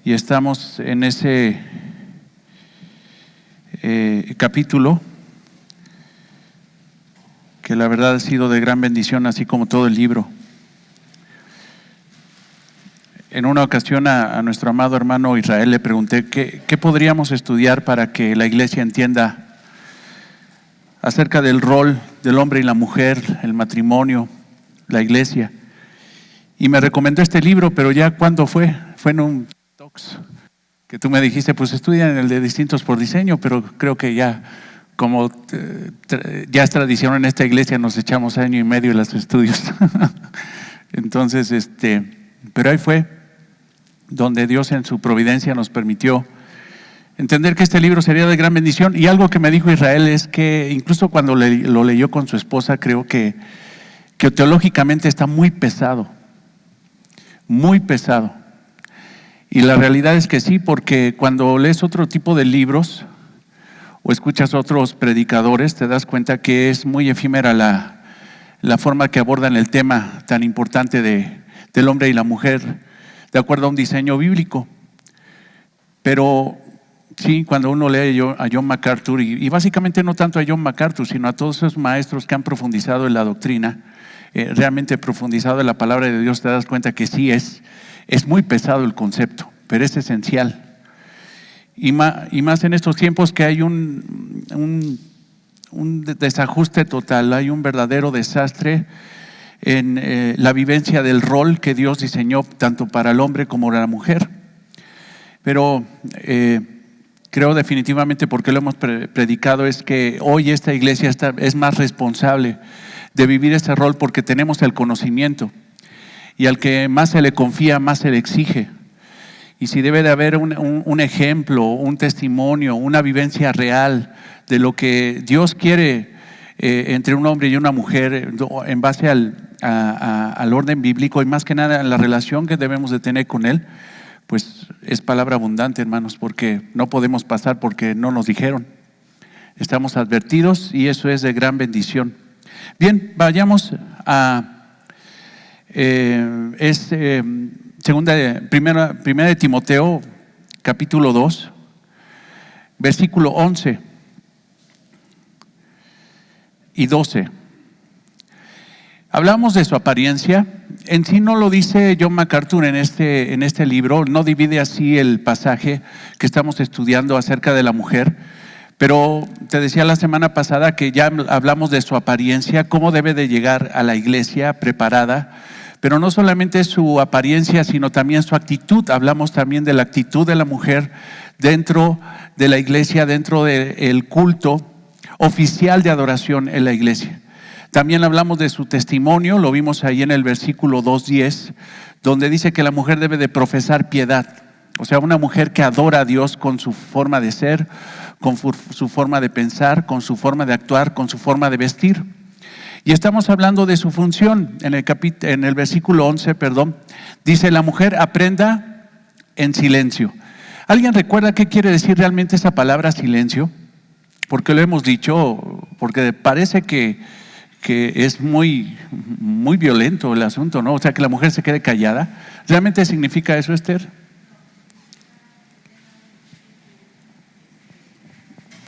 y estamos en ese capítulo que la verdad ha sido de gran bendición, así como todo el libro. En una ocasión a nuestro amado hermano Israel le pregunté qué podríamos estudiar para que la iglesia entienda acerca del rol del hombre y la mujer, el matrimonio, la iglesia. Y me recomendó este libro, pero ya ¿cuándo fue? Fue en un talks que tú me dijiste, pues estudian el de Distintos por Diseño, pero creo que ya, como ya es tradición en esta iglesia, nos echamos año y medio en los estudios. Entonces, pero ahí fue donde Dios en su providencia nos permitió entender que este libro sería de gran bendición. Y algo que me dijo Israel es que incluso cuando lo leyó con su esposa, creo que teológicamente está muy pesado, muy pesado. Y la realidad es que sí, porque cuando lees otro tipo de libros o escuchas otros predicadores, te das cuenta que es muy efímera la forma que abordan el tema tan importante del hombre y la mujer, de acuerdo a un diseño bíblico. Pero sí, cuando uno lee a John MacArthur, y básicamente no tanto a John MacArthur, sino a todos esos maestros que han profundizado en la doctrina, realmente profundizado en la palabra de Dios, te das cuenta que sí es muy pesado el concepto, pero es esencial. Y más en estos tiempos que hay un desajuste total, hay un verdadero desastre en la vivencia del rol que Dios diseñó tanto para el hombre como para la mujer. Pero creo definitivamente, porque lo hemos predicado, es que hoy esta iglesia es más responsable de vivir ese rol porque tenemos el conocimiento, y al que más se le confía, más se le exige. Y si debe de haber un ejemplo, un testimonio, una vivencia real de lo que Dios quiere entre un hombre y una mujer en base al orden bíblico, y más que nada la relación que debemos de tener con Él, pues es palabra abundante, hermanos, porque no podemos pasar porque no nos dijeron. Estamos advertidos y eso es de gran bendición. Bien, vayamos a primera de Timoteo, capítulo 2, versículo 11 y 12. Hablamos de su apariencia. En sí no lo dice John MacArthur en este libro, no divide así el pasaje que estamos estudiando acerca de la mujer, pero te decía la semana pasada que ya hablamos de su apariencia, cómo debe de llegar a la iglesia preparada, pero no solamente su apariencia, sino también su actitud. Hablamos también de la actitud de la mujer dentro de la iglesia, dentro del culto oficial de adoración en la iglesia. También hablamos de su testimonio, lo vimos ahí en el versículo 2:10, donde dice que la mujer debe de profesar piedad. O sea, una mujer que adora a Dios con su forma de ser, con su forma de pensar, con su forma de actuar, con su forma de vestir. Y estamos hablando de su función. En el versículo 11, dice: la mujer aprenda en silencio. ¿Alguien recuerda qué quiere decir realmente esa palabra silencio? Porque lo hemos dicho, porque parece que es muy, muy violento el asunto, ¿no? O sea, que la mujer se quede callada. ¿Realmente significa eso, Esther?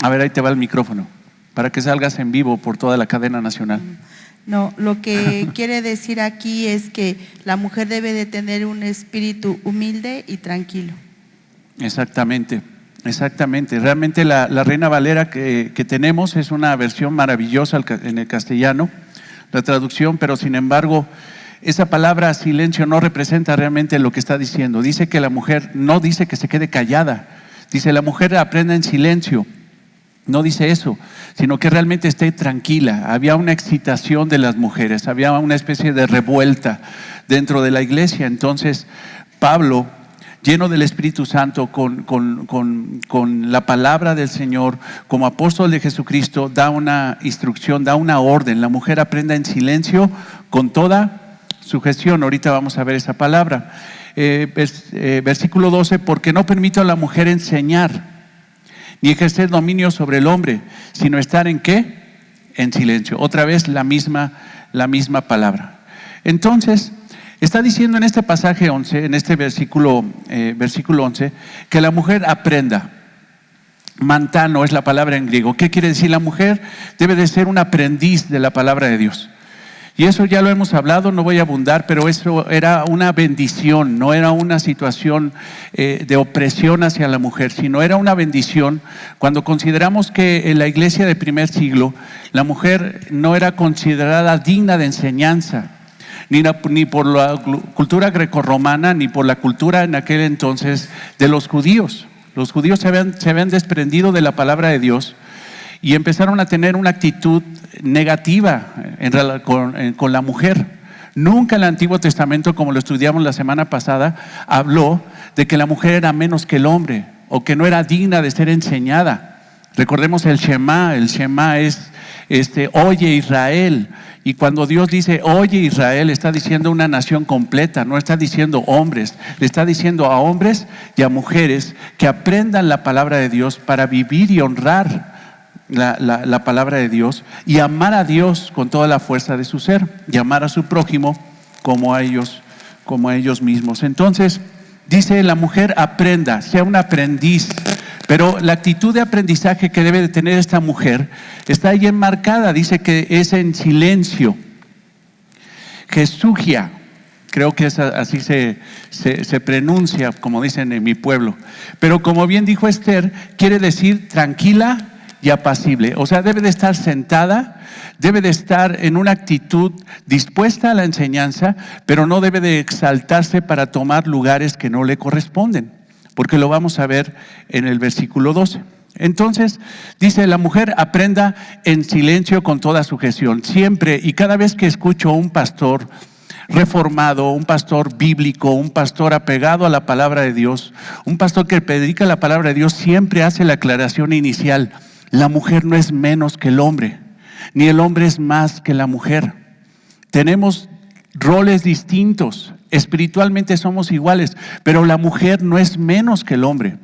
A ver, ahí te va el micrófono, para que salgas en vivo por toda la cadena nacional. No, lo que quiere decir aquí es que la mujer debe de tener un espíritu humilde y tranquilo. Exactamente. Realmente la Reina Valera que tenemos es una versión maravillosa en el castellano, la traducción, pero sin embargo esa palabra silencio no representa realmente lo que está diciendo. Dice que la mujer, no dice que se quede callada, dice la mujer aprenda en silencio. No dice eso, sino que realmente esté tranquila. Había una excitación de las mujeres, había una especie de revuelta dentro de la iglesia. Entonces Pablo, lleno del Espíritu Santo, con la palabra del Señor, como apóstol de Jesucristo, da una instrucción, da una orden: la mujer aprenda en silencio con toda sujeción. Ahorita vamos a ver esa palabra. Versículo 12: porque no permito a la mujer enseñar ni ejercer dominio sobre el hombre, sino estar ¿en qué? En silencio. Otra vez la misma palabra. Entonces, Está diciendo en este pasaje 11, en este versículo 11, que la mujer aprenda. Mantano es la palabra en griego. ¿Qué quiere decir? La mujer debe de ser un aprendiz de la palabra de Dios. Y eso ya lo hemos hablado, no voy a abundar, pero eso era una bendición, no era una situación de opresión hacia la mujer, sino era una bendición. Cuando consideramos que en la iglesia del primer siglo, la mujer no era considerada digna de enseñanza, ni por la cultura grecorromana, ni por la cultura en aquel entonces de los judíos. Los judíos se habían desprendido de la palabra de Dios y empezaron a tener una actitud negativa con la mujer. Nunca el Antiguo Testamento, como lo estudiamos la semana pasada, habló de que la mujer era menos que el hombre o que no era digna de ser enseñada. Recordemos el Shema es oye Israel, y cuando Dios dice oye Israel, está diciendo una nación completa, no está diciendo hombres, le está diciendo a hombres y a mujeres que aprendan la palabra de Dios para vivir y honrar la palabra de Dios y amar a Dios con toda la fuerza de su ser y amar a su prójimo como a ellos mismos. Entonces dice, la mujer aprenda, sea un aprendiz. Pero la actitud de aprendizaje que debe de tener esta mujer está ahí enmarcada, dice que es en silencio. Jesugia, creo que así se pronuncia, como dicen en mi pueblo. Pero como bien dijo Esther, quiere decir tranquila y apacible. O sea, debe de estar sentada, debe de estar en una actitud dispuesta a la enseñanza, pero no debe de exaltarse para tomar lugares que no le corresponden, porque lo vamos a ver en el versículo 12. Entonces, dice, la mujer aprenda en silencio con toda sujeción. Siempre y cada vez que escucho a un pastor reformado, un pastor bíblico, un pastor apegado a la palabra de Dios, un pastor que predica la palabra de Dios, siempre hace la aclaración inicial: la mujer no es menos que el hombre, ni el hombre es más que la mujer. Tenemos roles distintos, espiritualmente somos iguales, pero la mujer no es menos que el hombre.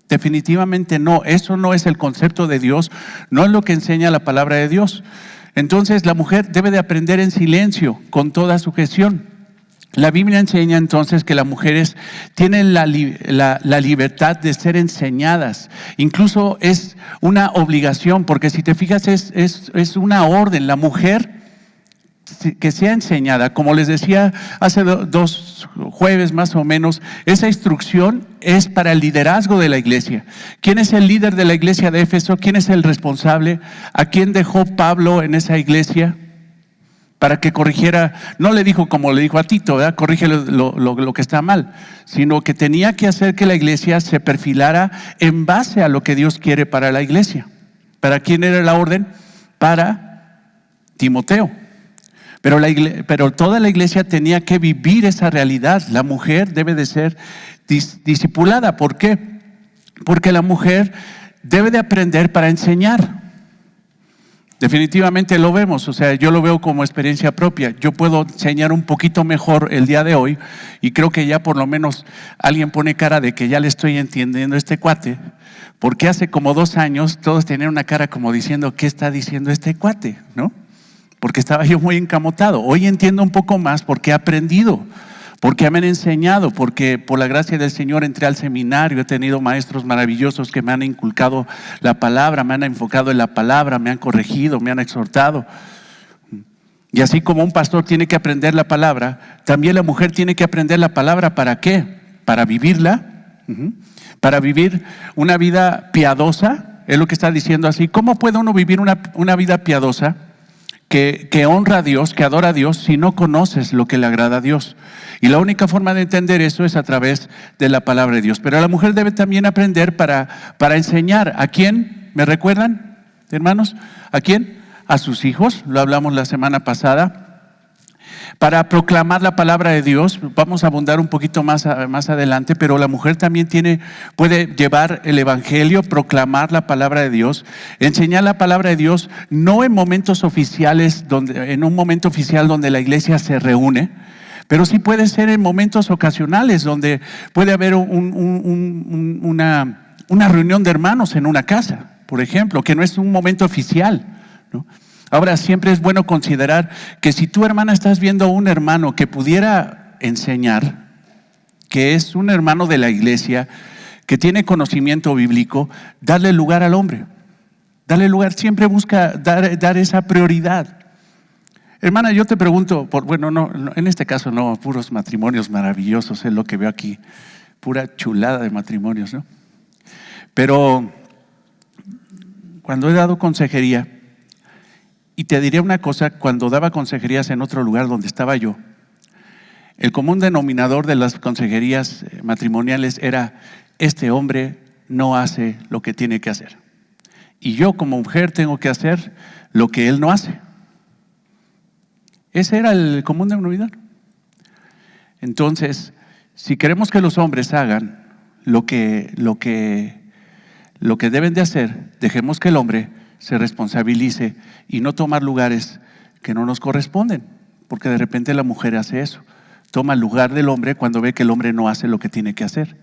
Definitivamente no, eso no es el concepto de Dios, no es lo que enseña la palabra de Dios. Entonces la mujer debe de aprender en silencio, con toda sujeción. La Biblia enseña entonces que las mujeres tienen la libertad de ser enseñadas. Incluso es una obligación, porque si te fijas es una orden. La mujer que sea enseñada, como les decía hace 2 jueves más o menos, esa instrucción es para el liderazgo de la iglesia. ¿Quién es el líder de la iglesia de Éfeso? ¿Quién es el responsable? ¿A quién dejó Pablo en esa iglesia? Para que corrigiera, no le dijo como le dijo a Tito, ¿verdad? Corrige lo que está mal, sino que tenía que hacer que la iglesia se perfilara en base a lo que Dios quiere para la iglesia. ¿Para quién era la orden? Para Timoteo. Pero toda la iglesia tenía que vivir esa realidad. La mujer debe de ser discipulada. ¿Por qué? Porque la mujer debe de aprender para enseñar. Definitivamente lo vemos, o sea, yo lo veo como experiencia propia. Yo puedo enseñar un poquito mejor el día de hoy y creo que ya por lo menos alguien pone cara de que ya le estoy entendiendo a este cuate, porque hace como 2 años todos tenían una cara como diciendo, ¿qué está diciendo este cuate? ¿No? Porque estaba yo muy encamotado. Hoy entiendo un poco más porque he aprendido, porque me han enseñado, porque por la gracia del Señor entré al seminario, he tenido maestros maravillosos que me han inculcado la palabra, me han enfocado en la palabra, me han corregido, me han exhortado. Y así como un pastor tiene que aprender la palabra, también la mujer tiene que aprender la palabra. ¿Para qué? Para vivirla, para vivir una vida piadosa, es lo que está diciendo así. ¿Cómo puede uno vivir una vida piadosa que honra a Dios, que adora a Dios, si no conoces lo que le agrada a Dios? Y la única forma de entender eso es a través de la palabra de Dios. Pero la mujer debe también aprender para enseñar. ¿A quién? ¿Me recuerdan, hermanos? ¿A quién? A sus hijos, lo hablamos la semana pasada. Para proclamar la palabra de Dios, vamos a abundar un poquito más adelante, pero la mujer también puede llevar el evangelio, proclamar la palabra de Dios, enseñar la palabra de Dios, no en momentos oficiales, en un momento oficial donde la iglesia se reúne, pero sí puede ser en momentos ocasionales donde puede haber una reunión de hermanos en una casa, por ejemplo, que no es un momento oficial, ¿no? Ahora, siempre es bueno considerar que si tu hermana estás viendo a un hermano que pudiera enseñar, que es un hermano de la iglesia, que tiene conocimiento bíblico, darle lugar al hombre. Darle lugar, siempre busca dar esa prioridad. Hermana, yo te pregunto, no, en este caso no, puros matrimonios maravillosos es lo que veo aquí, pura chulada de matrimonios, ¿no? Pero cuando he dado consejería, y te diré una cosa, cuando daba consejerías en otro lugar donde estaba yo, el común denominador de las consejerías matrimoniales era: este hombre no hace lo que tiene que hacer, y yo como mujer tengo que hacer lo que él no hace. Ese era el común denominador. Entonces, si queremos que los hombres hagan lo que deben de hacer, dejemos que el hombre se responsabilice y no tomar lugares que no nos corresponden, porque de repente la mujer hace eso, toma el lugar del hombre cuando ve que el hombre no hace lo que tiene que hacer.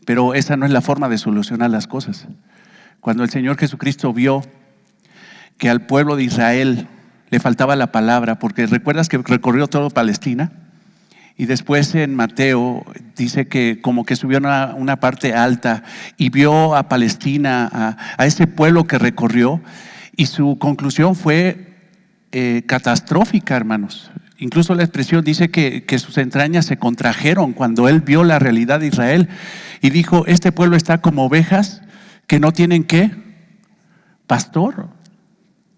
Pero esa no es la forma de solucionar las cosas. Cuando el Señor Jesucristo vio que al pueblo de Israel le faltaba la palabra, porque recuerdas que recorrió todo Palestina, y después en Mateo dice que como que subió a una parte alta y vio a Palestina, a ese pueblo que recorrió, y su conclusión fue catastrófica, hermanos. Incluso la expresión dice que sus entrañas se contrajeron cuando él vio la realidad de Israel y dijo: este pueblo está como ovejas que no tienen ¿qué? Pastor.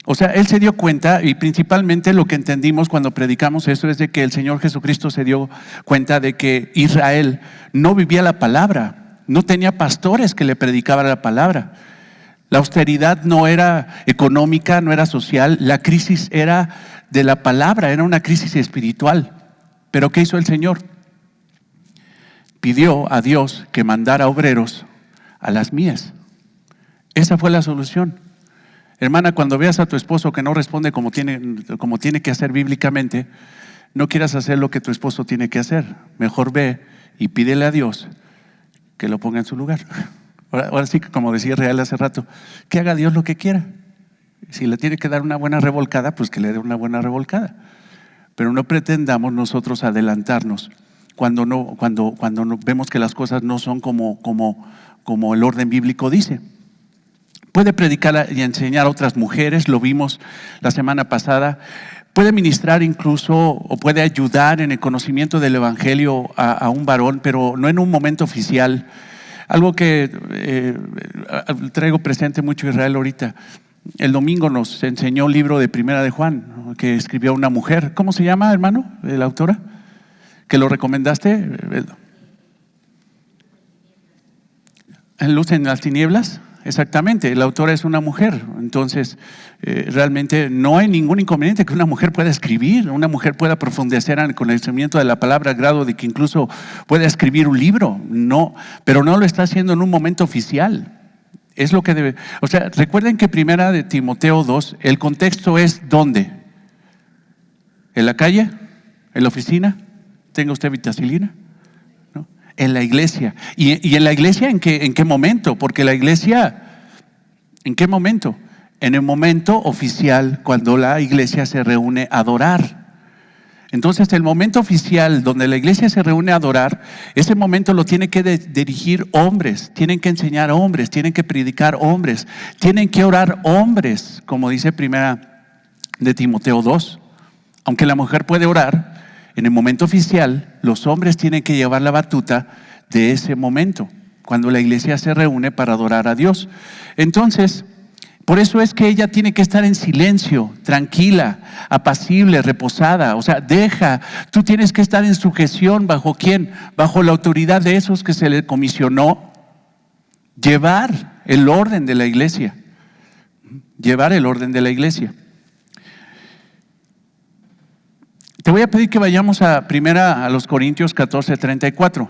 O sea, él se dio cuenta, y principalmente lo que entendimos cuando predicamos eso es de que el Señor Jesucristo se dio cuenta de que Israel no vivía la palabra, no tenía pastores que le predicaban la palabra. La austeridad no era económica, no era social, la crisis era de la palabra, era una crisis espiritual. Pero ¿qué hizo el Señor? Pidió a Dios que mandara obreros a las mies. Esa fue la solución. Hermana, cuando veas a tu esposo que no responde como tiene que hacer bíblicamente, no quieras hacer lo que tu esposo tiene que hacer. Mejor ve y pídele a Dios que lo ponga en su lugar. Ahora sí que, como decía Real hace rato, que haga Dios lo que quiera. Si le tiene que dar una buena revolcada, pues que le dé una buena revolcada. Pero no pretendamos nosotros adelantarnos cuando vemos que las cosas no son como el orden bíblico dice. Puede predicar y enseñar a otras mujeres, lo vimos la semana pasada. Puede ministrar incluso o puede ayudar en el conocimiento del evangelio a un varón, pero no en un momento oficial. Algo que traigo presente mucho Israel ahorita. El domingo nos enseñó un libro de Primera de Juan, ¿no?, que escribió una mujer. ¿Cómo se llama, hermano, la autora? ¿Que lo recomendaste? Luz en las tinieblas. Exactamente, la autora es una mujer. Entonces, realmente no hay ningún inconveniente que una mujer pueda escribir, una mujer pueda profundizar en el conocimiento de la palabra al grado de que incluso pueda escribir un libro. No, pero no lo está haciendo en un momento oficial. Es lo que debe. O sea, recuerden que Primera de Timoteo 2, el contexto es ¿dónde? ¿En la calle? ¿En la oficina? ¿Tenga usted vitacilina? ¿No? En la iglesia. ¿Y en la iglesia en qué momento? Porque la iglesia, ¿en qué momento? En el momento oficial, cuando la iglesia se reúne a adorar. Entonces, el momento oficial donde la iglesia se reúne a adorar, ese momento lo tienen que dirigir hombres, tienen que enseñar hombres, tienen que predicar hombres, tienen que orar hombres, como dice Primera de Timoteo 2. Aunque la mujer puede orar, en el momento oficial, los hombres tienen que llevar la batuta de ese momento, cuando la iglesia se reúne para adorar a Dios. Entonces, por eso es que ella tiene que estar en silencio, tranquila, apacible, reposada. O sea, tú tienes que estar en sujeción. ¿Bajo quién? Bajo la autoridad de esos que se le comisionó llevar el orden de la iglesia. Llevar el orden de la iglesia. Te voy a pedir que vayamos a los Corintios 14:34.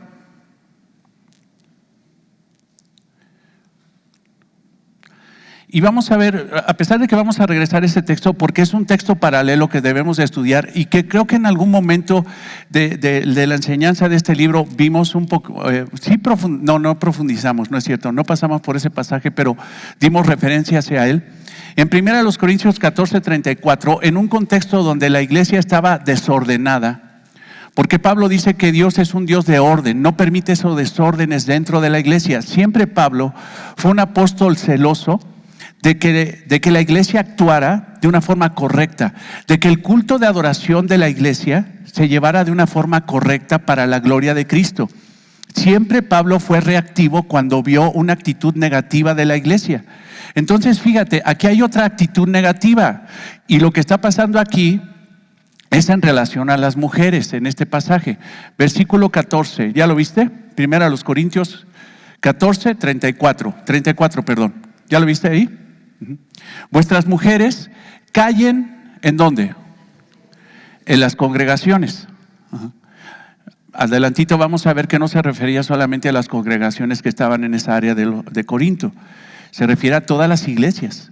Y vamos a ver, a pesar de que vamos a regresar a ese texto, porque es un texto paralelo que debemos de estudiar y que creo que en algún momento de la enseñanza de este libro vimos un poco, no profundizamos, no es cierto, no pasamos por ese pasaje, pero dimos referencia hacia él. En 1 Corintios 14:34, en un contexto donde la iglesia estaba desordenada, Porque Pablo dice que Dios es un Dios de orden, no permite esos desórdenes dentro de la iglesia. Siempre Pablo fue un apóstol celoso de que la iglesia actuara de una forma correcta, de que el culto de adoración de la iglesia se llevara de una forma correcta para la gloria de Cristo. Siempre Pablo fue reactivo cuando vio una actitud negativa de la iglesia. Entonces, fíjate, aquí hay otra actitud negativa, y lo que está pasando aquí es en relación a las mujeres en este pasaje. Versículo 14, ¿ya lo viste? Primera a los Corintios 14, 34, perdón. ¿Ya lo viste ahí? Vuestras mujeres callen, ¿en dónde? En las congregaciones. Adelantito vamos a ver que no se refería solamente a las congregaciones que estaban en esa área de Corinto. Se refiere a todas las iglesias,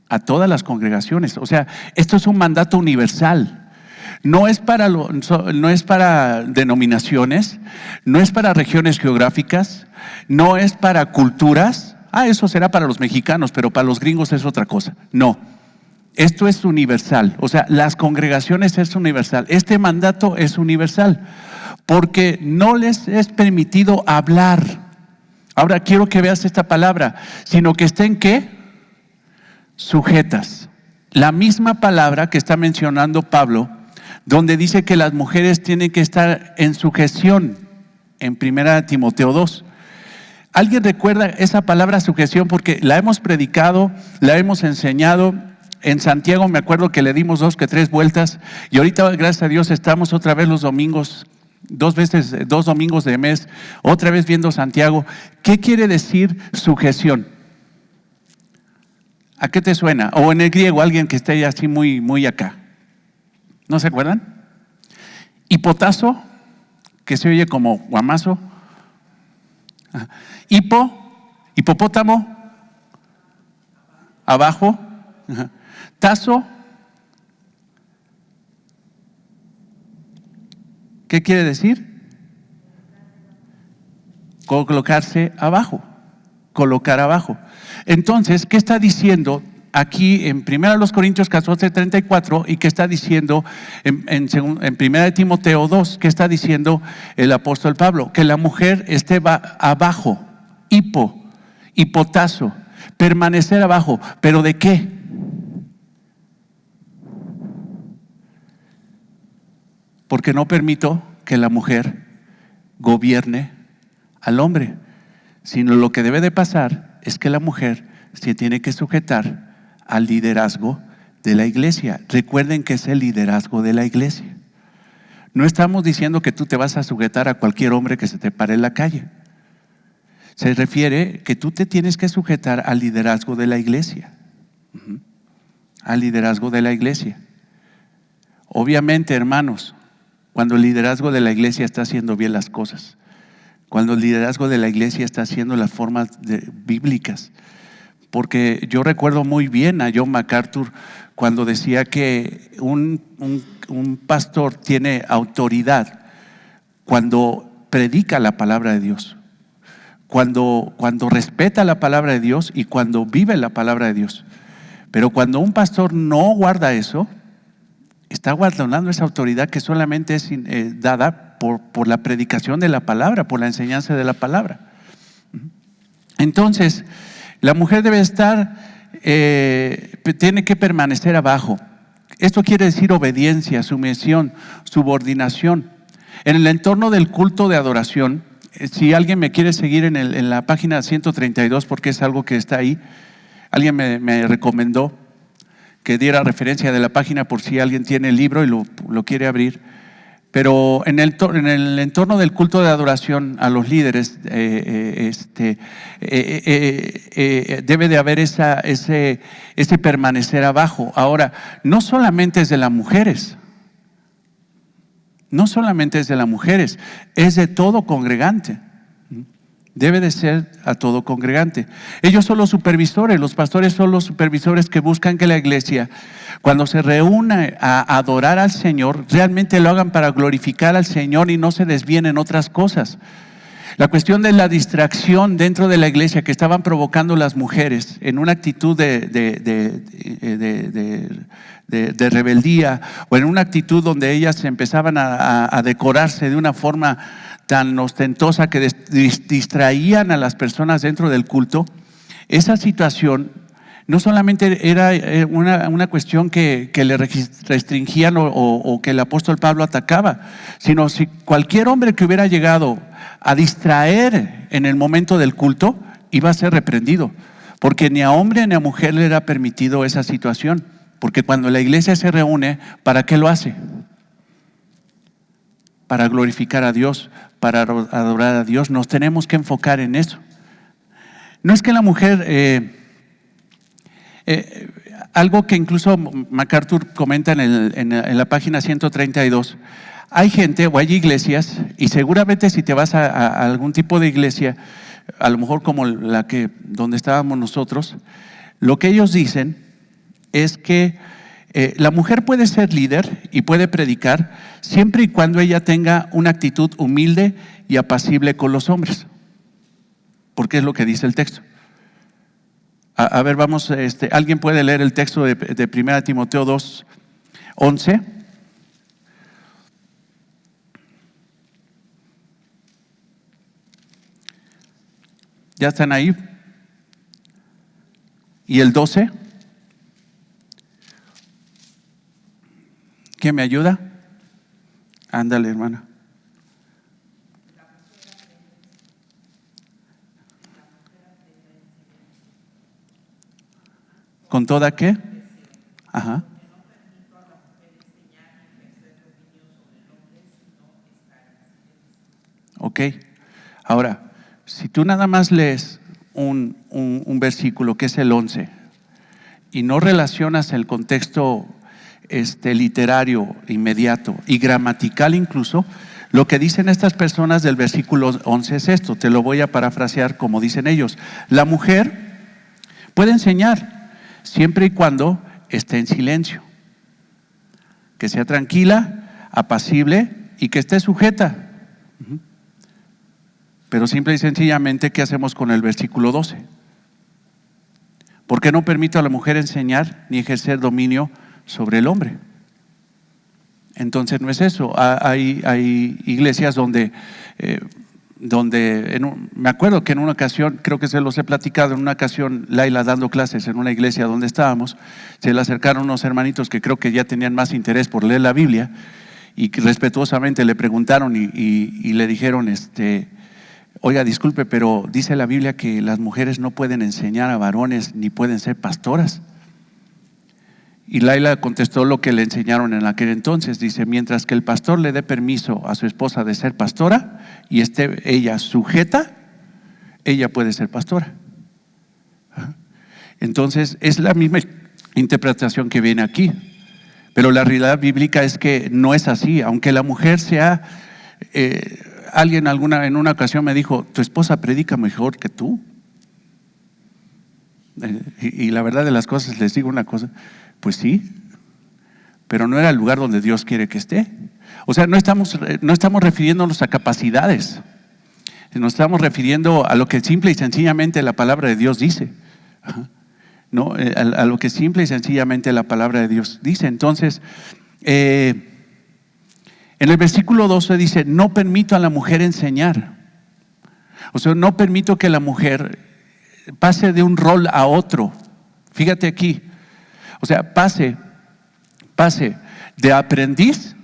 a todas las congregaciones. O sea, esto es un mandato universal. No es para denominaciones, no es para regiones geográficas, no es para culturas. Eso será para los mexicanos, pero para los gringos es otra cosa. No, esto es universal. O sea, las congregaciones es universal. Este mandato es universal porque no les es permitido hablar. Ahora quiero que veas esta palabra, sino que estén ¿qué? Sujetas. La misma palabra que está mencionando Pablo, donde dice que las mujeres tienen que estar en sujeción en 1 Timoteo 2. ¿Alguien recuerda esa palabra sujeción? Porque la hemos predicado, la hemos enseñado. En Santiago me acuerdo que le dimos 2 que 3 vueltas, y ahorita gracias a Dios estamos otra vez los domingos, 2 domingos de mes, otra vez viendo Santiago. ¿Qué quiere decir sujeción? ¿A qué te suena? O en el griego, alguien que esté así muy acá. ¿No se acuerdan? Hipotazo, que se oye como guamazo. Hipopótamo, abajo. Tazo, ¿qué quiere decir? Colocarse abajo, colocar abajo. Entonces, ¿qué está diciendo aquí en 1 Corintios 14, 34, y qué está diciendo en 1 Timoteo 2? ¿Qué está diciendo el apóstol Pablo? Que la mujer esté abajo, hipotazo, permanecer abajo. ¿Pero de qué? Porque no permito que la mujer gobierne al hombre, sino lo que debe de pasar es que la mujer se tiene que sujetar al liderazgo de la iglesia. Recuerden que es el liderazgo de la iglesia. No estamos diciendo que tú te vas a sujetar a cualquier hombre que se te pare en la calle. Se refiere que tú te tienes que sujetar al liderazgo de la iglesia. Al liderazgo de la iglesia. Obviamente, hermanos, cuando el liderazgo de la iglesia está haciendo bien las cosas, cuando el liderazgo de la iglesia está haciendo las formas bíblicas. Porque yo recuerdo muy bien a John MacArthur cuando decía que un pastor tiene autoridad cuando predica la palabra de Dios, cuando respeta la palabra de Dios y cuando vive la palabra de Dios. Pero cuando un pastor no guarda eso, está guardando esa autoridad que solamente es dada por la predicación de la palabra, por la enseñanza de la palabra. Entonces, la mujer debe tiene que permanecer abajo. Esto quiere decir obediencia, sumisión, subordinación. En el entorno del culto de adoración, si alguien me quiere seguir en la página 132, porque es algo que está ahí, alguien me recomendó que diera referencia de la página por si alguien tiene el libro y lo quiere abrir. Pero en el entorno del culto de adoración a los líderes debe de haber ese permanecer abajo. Ahora, no solamente es de las mujeres, es de todo congregante. Debe de ser a todo congregante. Ellos son los supervisores, los pastores son los supervisores que buscan que la iglesia, cuando se reúne a adorar al Señor, realmente lo hagan para glorificar al Señor y no se desvíen en otras cosas. La cuestión de la distracción dentro de la iglesia que estaban provocando las mujeres en una actitud de rebeldía, o en una actitud donde ellas empezaban a decorarse de una forma tan ostentosa que distraían a las personas dentro del culto. Esa situación no solamente era una cuestión que le restringían o que el apóstol Pablo atacaba, sino si cualquier hombre que hubiera llegado a distraer en el momento del culto iba a ser reprendido, porque ni a hombre ni a mujer le era permitido esa situación, porque cuando la iglesia se reúne, ¿para qué lo hace? Para glorificar a Dios, para adorar a Dios. Nos tenemos que enfocar en eso. No es que la mujer, algo que incluso MacArthur comenta en la página 132, hay gente o hay iglesias, y seguramente si te vas a algún tipo de iglesia, a lo mejor como donde estábamos nosotros, lo que ellos dicen es que la mujer puede ser líder y puede predicar siempre y cuando ella tenga una actitud humilde y apacible con los hombres, porque es lo que dice el texto. A ver, vamos, ¿alguien puede leer el texto de 1 Timoteo 2:11? ¿Ya están ahí? ¿Y el 12? ¿Quién me ayuda? Ándale, hermana. ¿Con toda qué? Ajá. Ok. Ahora, si tú nada más lees un versículo que es el 11 y no relacionas el contexto literario inmediato y gramatical incluso, lo que dicen estas personas del versículo 11 es esto, te lo voy a parafrasear como dicen ellos: la mujer puede enseñar siempre y cuando esté en silencio, que sea tranquila, apacible y que esté sujeta. Pero simple y sencillamente, ¿qué hacemos con el versículo 12? ¿Por qué no permito a la mujer enseñar ni ejercer dominio sobre el hombre? Entonces no es eso. Hay iglesias donde me acuerdo que en una ocasión, creo que se los he platicado, en una ocasión Laila dando clases en una iglesia donde estábamos, se le acercaron unos hermanitos que creo que ya tenían más interés por leer la Biblia, y respetuosamente le preguntaron y le dijeron, oiga, disculpe, pero dice la Biblia que las mujeres no pueden enseñar a varones ni pueden ser pastoras. Y Laila contestó lo que le enseñaron en aquel entonces. Dice: mientras que el pastor le dé permiso a su esposa de ser pastora y esté ella sujeta, ella puede ser pastora. Entonces es la misma interpretación que viene aquí, pero la realidad bíblica es que no es así. Aunque la mujer sea, alguien en una ocasión me dijo: tu esposa predica mejor que tú. Y la verdad de las cosas, les digo una cosa, pues sí, pero no era el lugar donde Dios quiere que esté. O sea, no estamos refiriéndonos a capacidades, nos estamos refiriendo a lo que simple y sencillamente la palabra de Dios dice, ¿no? A lo que simple y sencillamente la palabra de Dios dice. Entonces, en el versículo 12 dice: no permito a la mujer enseñar. O sea, no permito que la mujer pase de un rol a otro. Fíjate aquí, o sea, pase de aprendiz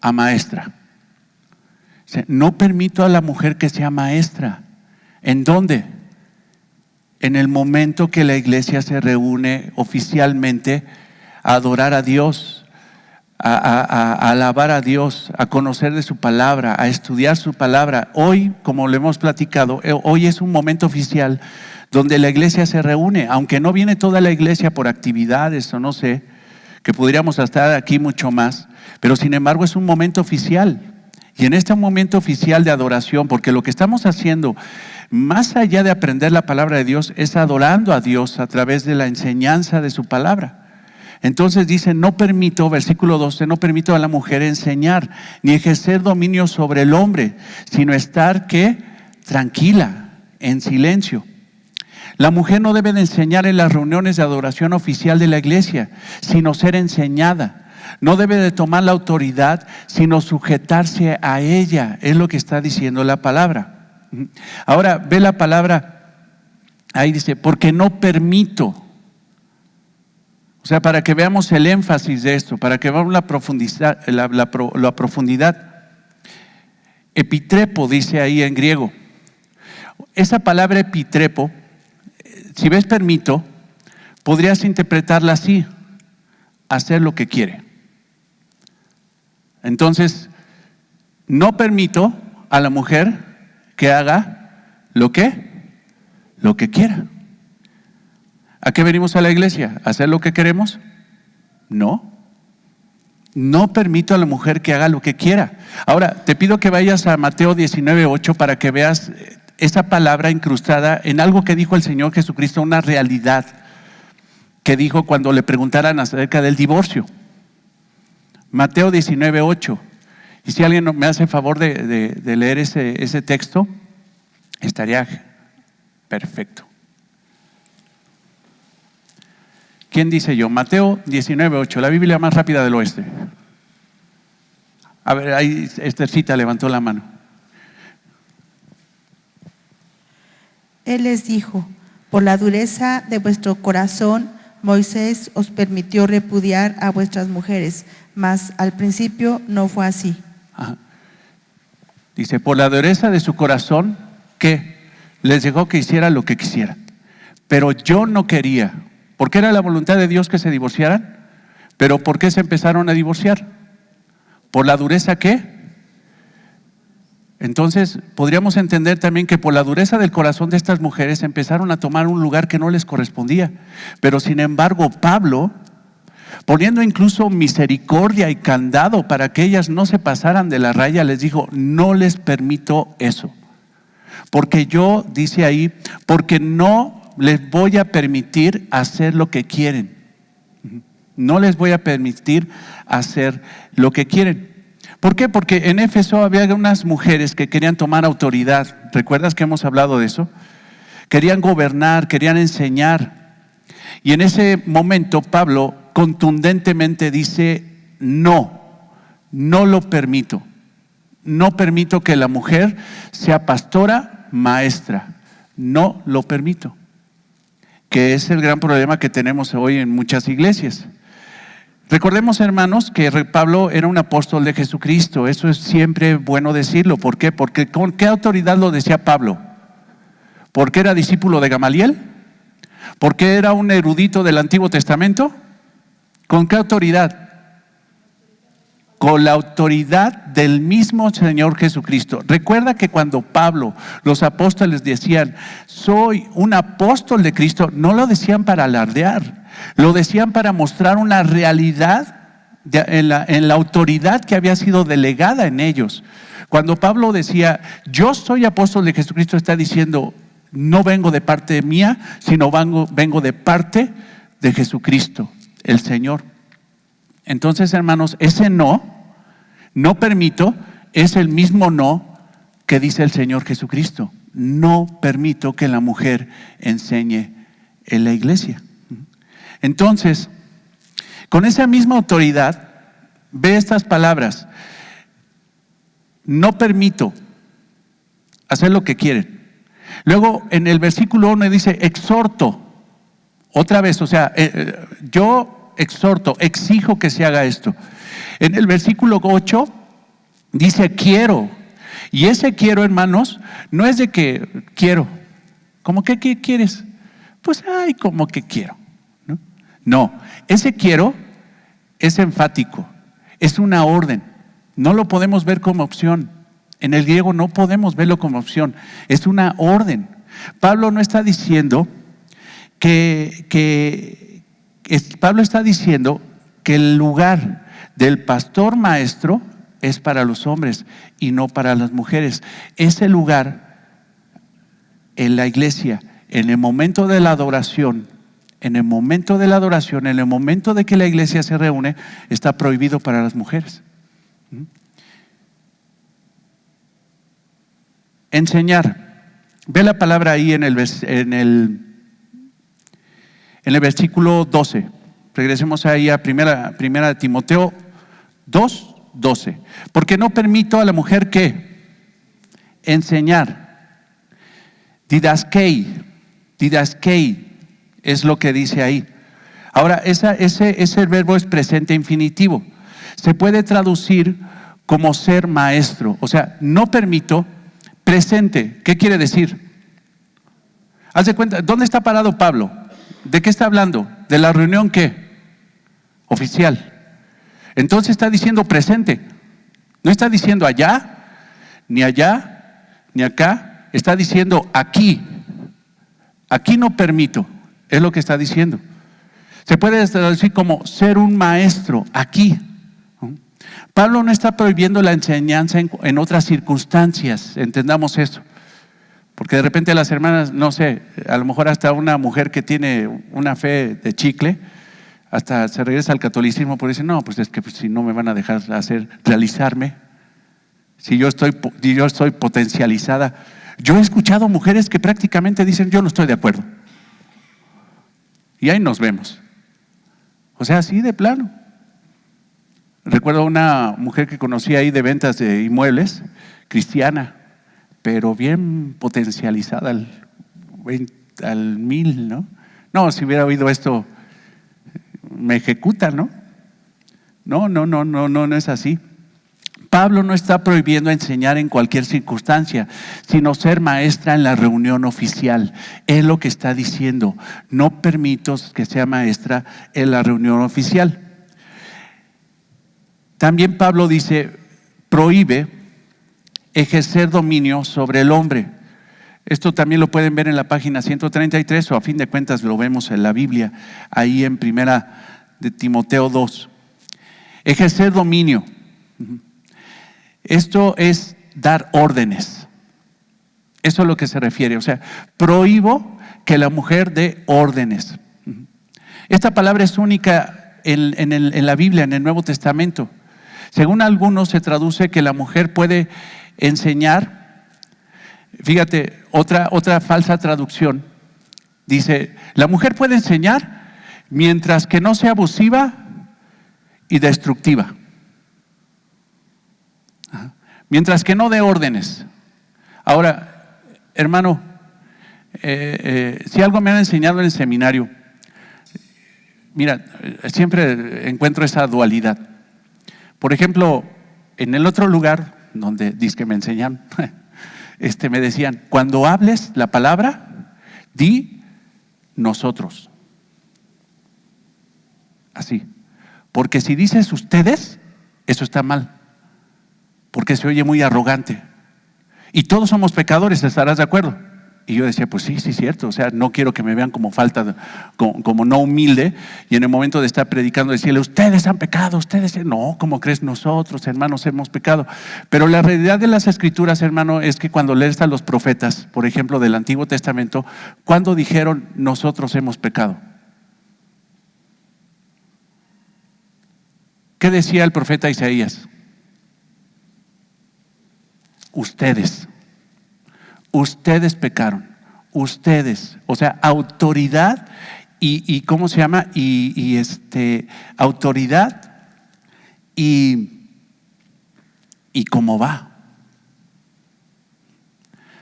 a maestra. O sea, no permito a la mujer que sea maestra. ¿En dónde? En el momento que la iglesia se reúne oficialmente a adorar a Dios, a alabar a Dios, a conocer de su palabra, a estudiar su palabra. Hoy, como lo hemos platicado, hoy es un momento oficial donde la iglesia se reúne, aunque no viene toda la iglesia por actividades o no sé, que podríamos estar aquí mucho más, pero sin embargo es un momento oficial. Y en este momento oficial de adoración, porque lo que estamos haciendo, más allá de aprender la palabra de Dios, es adorando a Dios a través de la enseñanza de su palabra. Entonces dice: no permito, versículo 12, no permito a la mujer enseñar, ni ejercer dominio sobre el hombre, sino estar, ¿qué? tranquila, en silencio. La mujer no debe de enseñar en las reuniones de adoración oficial de la iglesia, sino ser enseñada. No debe de tomar la autoridad, sino sujetarse a ella. Es lo que está diciendo la palabra. Ahora, ve la palabra, ahí dice, porque no permito. O sea, para que veamos el énfasis de esto, para que veamos la profundidad, la profundidad. Epitrepo dice ahí en griego. Esa palabra epitrepo, si ves permito, podrías interpretarla así: hacer lo que quiere. Entonces, no permito a la mujer que haga lo que quiera. ¿A qué venimos a la iglesia? ¿A hacer lo que queremos? No. No permito a la mujer que haga lo que quiera. Ahora, te pido que vayas a Mateo 19:8 para que veas esa palabra incrustada en algo que dijo el Señor Jesucristo, una realidad que dijo cuando le preguntaran acerca del divorcio. Mateo 19:8. Y si alguien me hace el favor de leer ese texto, estaría perfecto. ¿Quién dice yo? Mateo 19:8, la Biblia más rápida del oeste. A ver, ahí Estercita levantó la mano. Él les dijo: por la dureza de vuestro corazón, Moisés os permitió repudiar a vuestras mujeres, mas al principio no fue así. Ajá. Dice, por la dureza de su corazón, ¿qué? Les dejó que hiciera lo que quisieran. Pero yo no quería. ¿Por qué era la voluntad de Dios que se divorciaran? Pero ¿por qué se empezaron a divorciar? ¿Por la dureza qué? Entonces, podríamos entender también que por la dureza del corazón de estas mujeres empezaron a tomar un lugar que no les correspondía. Pero sin embargo, Pablo, poniendo incluso misericordia y candado para que ellas no se pasaran de la raya, les dijo, no les permito eso. Porque yo, dice ahí, porque no les voy a permitir hacer lo que quieren. No les voy a permitir hacer lo que quieren. ¿Por qué? Porque en Éfeso había unas mujeres que querían tomar autoridad. ¿Recuerdas que hemos hablado de eso? Querían gobernar, querían enseñar. Y en ese momento Pablo contundentemente dice, no lo permito. No permito que la mujer sea pastora, maestra. No lo permito. Que es el gran problema que tenemos hoy en muchas iglesias. Recordemos, hermanos, que Pablo era un apóstol de Jesucristo. Eso es siempre bueno decirlo. ¿Por qué? Porque ¿con qué autoridad lo decía Pablo? ¿Porque era discípulo de Gamaliel? ¿Porque era un erudito del Antiguo Testamento? ¿Con qué autoridad? Con la autoridad del mismo Señor Jesucristo. Recuerda que cuando Pablo, los apóstoles decían, soy un apóstol de Cristo, no lo decían para alardear, lo decían para mostrar una realidad en la autoridad que había sido delegada en ellos. Cuando Pablo decía, yo soy apóstol de Jesucristo, está diciendo, no vengo de parte mía, sino vengo de parte de Jesucristo, el Señor. Entonces, hermanos, ese no permito, es el mismo no que dice el Señor Jesucristo. No permito que la mujer enseñe en la iglesia. Entonces, con esa misma autoridad, ve estas palabras. No permito hacer lo que quieren. Luego, en el versículo 1 dice, exhorto. Otra vez, o sea, yo exhorto, exijo que se haga esto. En el versículo 8 dice quiero. Y ese quiero, hermanos, no es de que quiero. ¿Cómo que qué quieres? Pues como que quiero. No, ese quiero es enfático, es una orden. No lo podemos ver como opción. En el griego no podemos verlo como opción, es una orden. Pablo no está diciendo Pablo está diciendo que el lugar del pastor maestro es para los hombres y no para las mujeres. Ese lugar en la iglesia, en el momento de la adoración, en el momento de que la iglesia se reúne, está prohibido para las mujeres. Enseñar. Ve la palabra ahí en el versículo 12. Regresemos ahí a primera Timoteo 2:12. Porque no permito a la mujer que enseñar. Didaskei es lo que dice ahí. Ahora, ese verbo es presente infinitivo. Se puede traducir como ser maestro. O sea, no permito, presente. ¿Qué quiere decir? Haz de cuenta, ¿dónde está parado Pablo? ¿De qué está hablando? ¿De la reunión qué? Oficial. Entonces está diciendo presente. No está diciendo allá, ni acá. Está diciendo aquí. Aquí no permito. Es lo que está diciendo. Se puede traducir como ser un maestro aquí. Pablo no está prohibiendo la enseñanza en otras circunstancias. Entendamos eso. Porque de repente las hermanas, no sé, a lo mejor hasta una mujer que tiene una fe de chicle, hasta se regresa al catolicismo porque dice, no, pues es que si no me van a dejar realizarme, si yo estoy potencializada. Yo he escuchado mujeres que prácticamente dicen, yo no estoy de acuerdo. Y ahí nos vemos. O sea, así de plano. Recuerdo una mujer que conocí ahí de ventas de inmuebles, cristiana, pero bien potencializada al 1000, ¿no? No, si hubiera oído esto, me ejecutan, ¿no? No es así. Pablo no está prohibiendo enseñar en cualquier circunstancia, sino ser maestra en la reunión oficial. Es lo que está diciendo. No permito que sea maestra en la reunión oficial. También Pablo dice, prohíbe ejercer dominio sobre el hombre. Esto también lo pueden ver en la página 133 o a fin de cuentas lo vemos en la Biblia, ahí en primera de Timoteo 2. Ejercer dominio. Esto es dar órdenes. Eso es a lo que se refiere. O sea, prohíbo que la mujer dé órdenes. Esta palabra es única en la Biblia, en el Nuevo Testamento. Según algunos se traduce que la mujer puede enseñar. Fíjate, otra falsa traducción. Dice, la mujer puede enseñar mientras que no sea abusiva y destructiva. Mientras que no dé órdenes. Ahora, hermano, si algo me han enseñado en el seminario, mira, siempre encuentro esa dualidad. Por ejemplo, en el otro lugar donde dizque me enseñan, me decían, cuando hables la palabra, di nosotros. Así. Porque si dices ustedes, eso está mal. Porque se oye muy arrogante. Y todos somos pecadores, ¿estarás de acuerdo? Y yo decía, pues sí, cierto. O sea, no quiero que me vean como como no humilde. Y en el momento de estar predicando, decirle, ustedes han pecado, ustedes. No, ¿cómo crees? Nosotros, hermanos, hemos pecado. Pero la realidad de las Escrituras, hermano, es que cuando lees a los profetas, por ejemplo, del Antiguo Testamento, ¿cuándo dijeron nosotros hemos pecado? ¿Qué decía el profeta Isaías? Ustedes pecaron, ustedes, o sea, autoridad y ¿cómo se llama? Autoridad y cómo va.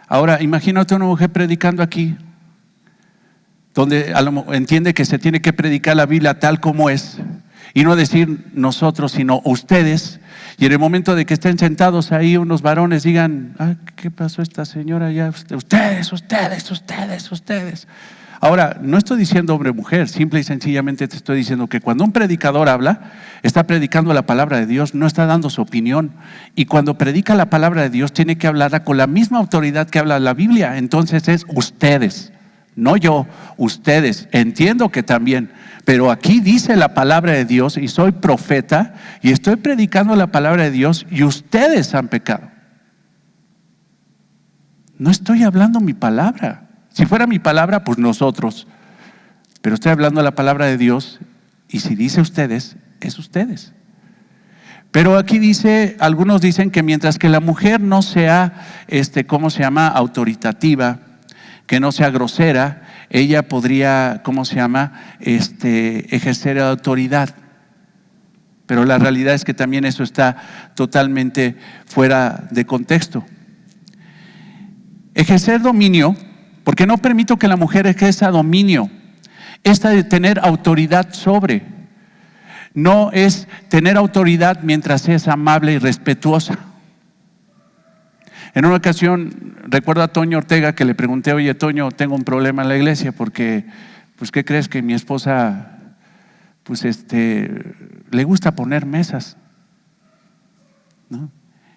Ahora, imagínate una mujer predicando aquí, donde entiende que se tiene que predicar la Biblia tal como es, y no decir nosotros, sino ustedes. Y en el momento de que estén sentados ahí unos varones digan, ¿qué pasó esta señora ya? Ustedes. Ahora, no estoy diciendo hombre o mujer, simple y sencillamente te estoy diciendo que cuando un predicador habla, está predicando la palabra de Dios, no está dando su opinión. Y cuando predica la palabra de Dios, tiene que hablarla con la misma autoridad que habla la Biblia. Entonces es ustedes, no yo, ustedes. Entiendo que también. Pero aquí dice la palabra de Dios y soy profeta y estoy predicando la palabra de Dios y ustedes han pecado. No estoy hablando mi palabra. Si fuera mi palabra, pues nosotros. Pero estoy hablando la palabra de Dios y si dice ustedes, es ustedes. Pero aquí dice, algunos dicen que mientras que la mujer no sea, ¿cómo se llama? Autoritativa, que no sea grosera, ella podría, ejercer autoridad. Pero la realidad es que también eso está totalmente fuera de contexto. Ejercer dominio, porque no permito que la mujer ejerza dominio, esta de tener autoridad sobre. No es tener autoridad mientras es amable y respetuosa. En una ocasión, recuerdo a Toño Ortega que le pregunté: oye, Toño, tengo un problema en la iglesia porque, pues, ¿qué crees? Que mi esposa, pues, le gusta poner mesas, ¿no?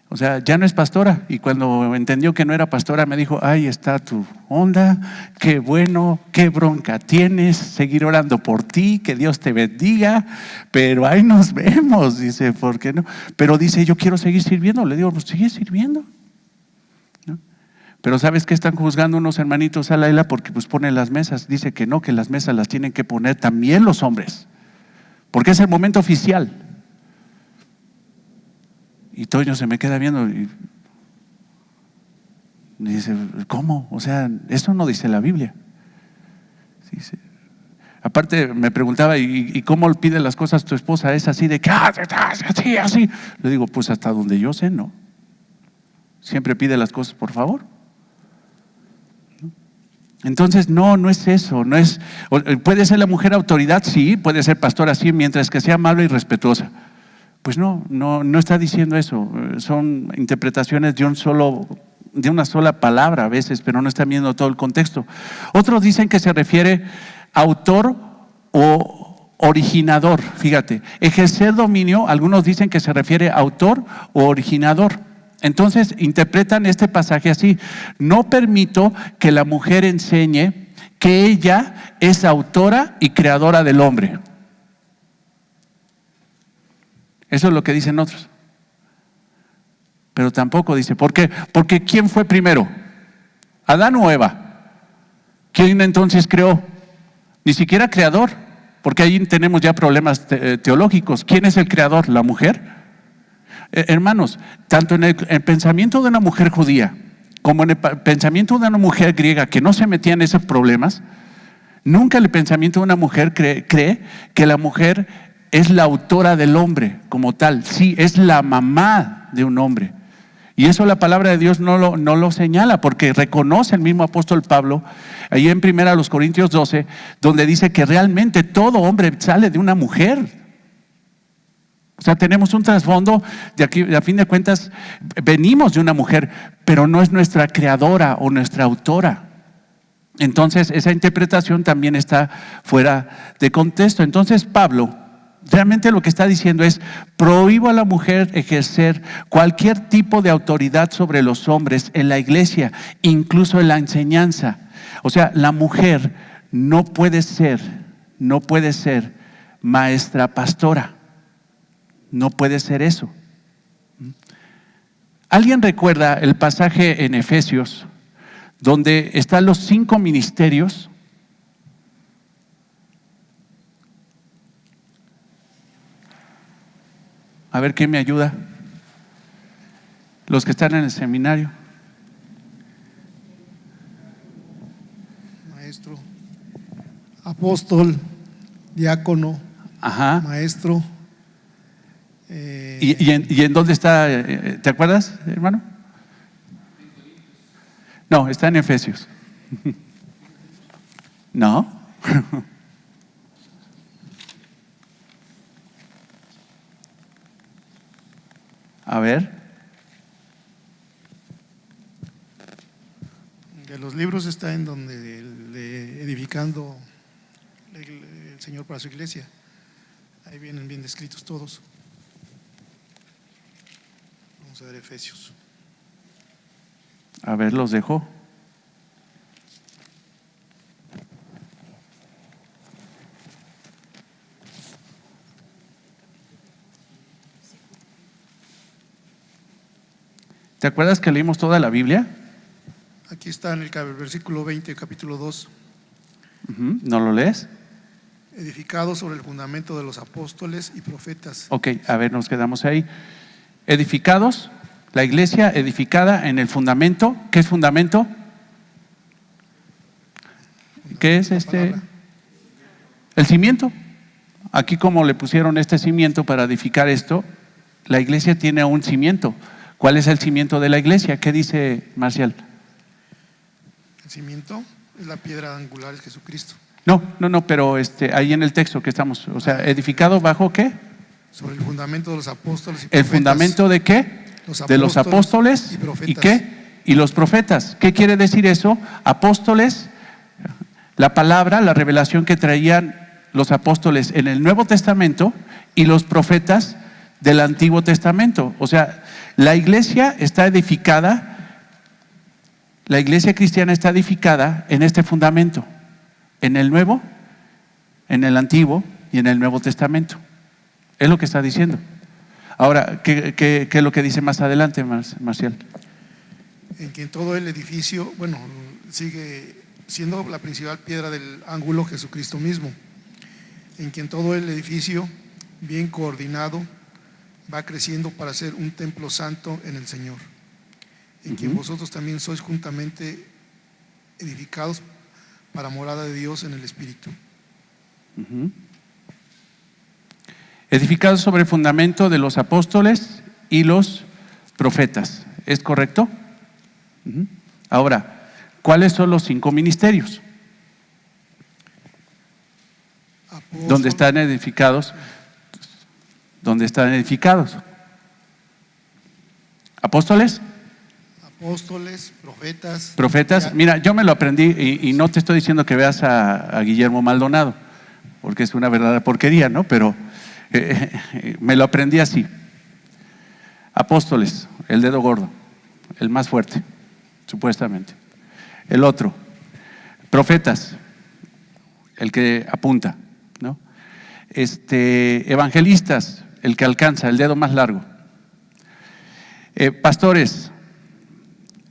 O sea, ya no es pastora. Y cuando entendió que no era pastora, me dijo: ahí está tu onda, qué bueno, qué bronca tienes, seguir orando por ti, que Dios te bendiga, pero ahí nos vemos. Dice: ¿por qué no? Pero dice: yo quiero seguir sirviendo. Le digo: pues sigue sirviendo, ¿no? Pero ¿sabes qué están juzgando unos hermanitos a Laila? Porque pues ponen las mesas. Dice que no, que las mesas las tienen que poner también los hombres, porque es el momento oficial. Y Toño se me queda viendo y dice: ¿cómo? O sea, eso no dice la Biblia. Dice, aparte me preguntaba: ¿y cómo pide las cosas tu esposa? ¿Es así de que así, así? Le digo: pues hasta donde yo sé, no. Siempre pide las cosas por favor. Entonces no es eso, no es. ¿Puede ser la mujer autoridad? Sí, puede ser pastora, sí, mientras que sea amable y respetuosa. Pues no está diciendo eso. Son interpretaciones de una sola palabra a veces, pero no están viendo todo el contexto. Otros dicen que se refiere a autor o originador. Fíjate, ejercer dominio, algunos dicen que se refiere a autor o originador. Entonces interpretan este pasaje así: no permito que la mujer enseñe que ella es autora y creadora del hombre. Eso es lo que dicen otros. Pero tampoco dice, ¿por qué? Porque ¿quién fue primero? ¿Adán o Eva? ¿Quién entonces creó? Ni siquiera creador, porque ahí tenemos ya problemas teológicos. ¿Quién es el creador? ¿La mujer? Hermanos, tanto en el pensamiento de una mujer judía como en el pensamiento de una mujer griega que no se metía en esos problemas, nunca el pensamiento de una mujer cree que la mujer es la autora del hombre como tal. Sí, es la mamá de un hombre. Y eso la palabra de Dios no lo señala, porque reconoce el mismo apóstol Pablo ahí en 1 Corintios 12, donde dice que realmente todo hombre sale de una mujer. O sea, tenemos un trasfondo de aquí, a fin de cuentas, venimos de una mujer, pero no es nuestra creadora o nuestra autora. Entonces, esa interpretación también está fuera de contexto. Entonces, Pablo realmente lo que está diciendo es: prohíbo a la mujer ejercer cualquier tipo de autoridad sobre los hombres en la iglesia, incluso en la enseñanza. O sea, la mujer no puede ser maestra pastora. No puede ser eso. ¿Alguien recuerda el pasaje en Efesios donde están los 5 ministerios? A ver, ¿quién me ayuda? Los que están en el seminario. Maestro, apóstol, diácono, ajá, maestro. ¿Y en dónde está? ¿Te acuerdas, hermano? No, está en Efesios. No. A ver. De los libros está en donde edificando el Señor para su iglesia. Ahí vienen bien descritos todos. Vamos a ver Efesios. A ver, los dejo. ¿Te acuerdas que leímos toda la Biblia? Aquí está en el versículo 20, capítulo 2. ¿No lo lees? Edificado sobre el fundamento de los apóstoles y profetas. Ok, a ver, nos quedamos ahí. Edificados, la iglesia edificada en el fundamento. ¿Qué es fundamento? ¿Qué es el cimiento? Aquí como le pusieron este cimiento para edificar esto, la iglesia tiene un cimiento. ¿Cuál es el cimiento de la iglesia? ¿Qué dice Marcial? El cimiento es la piedra angular, es Jesucristo. No, pero ahí en el texto que estamos, o sea, ¿edificado bajo qué? Sobre el fundamento de los apóstoles y ¿El fundamento de qué? De los apóstoles y profetas. ¿Y qué? Y los profetas. ¿Qué quiere decir eso? Apóstoles, la palabra, la revelación que traían los apóstoles en el Nuevo Testamento y los profetas del Antiguo Testamento. O sea, la iglesia está edificada, la iglesia cristiana está edificada en este fundamento, en el Nuevo, en el Antiguo y en el Nuevo Testamento. Es lo que está diciendo. Ahora, ¿qué es lo que dice más adelante, Marcial? En que en todo el edificio, bueno, sigue siendo la principal piedra del ángulo Jesucristo mismo. En que en todo el edificio, bien coordinado, va creciendo para ser un templo santo en el Señor. En quien vosotros también sois juntamente edificados para morada de Dios en el Espíritu. Edificados sobre el fundamento de los apóstoles y los profetas. ¿Es correcto? Ahora, ¿cuáles son los 5 ministerios? ¿Dónde están edificados? ¿Dónde están edificados? ¿Apóstoles? Apóstoles, profetas. Profetas. Mira, yo me lo aprendí y no te estoy diciendo que veas a Guillermo Maldonado, porque es una verdadera porquería, ¿no? Pero me lo aprendí así. Apóstoles, el dedo gordo, el más fuerte, supuestamente. El otro, profetas, el que apunta, ¿no? Evangelistas, el que alcanza, el dedo más largo. Pastores,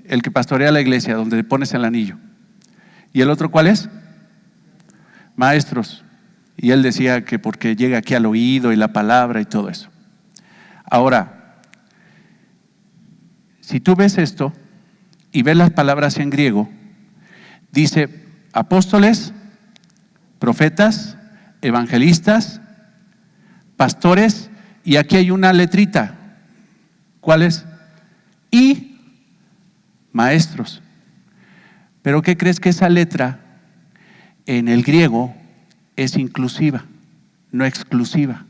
el que pastorea la iglesia, donde le pones el anillo. ¿Y el otro cuál es? Maestros. Y él decía que porque llega aquí al oído y la palabra y todo eso. Ahora, si tú ves esto y ves las palabras en griego, dice apóstoles, profetas, evangelistas, pastores, y aquí hay una letrita. ¿Cuál es? Y maestros. Pero ¿qué crees? Que esa letra en el griego es inclusiva, no exclusiva.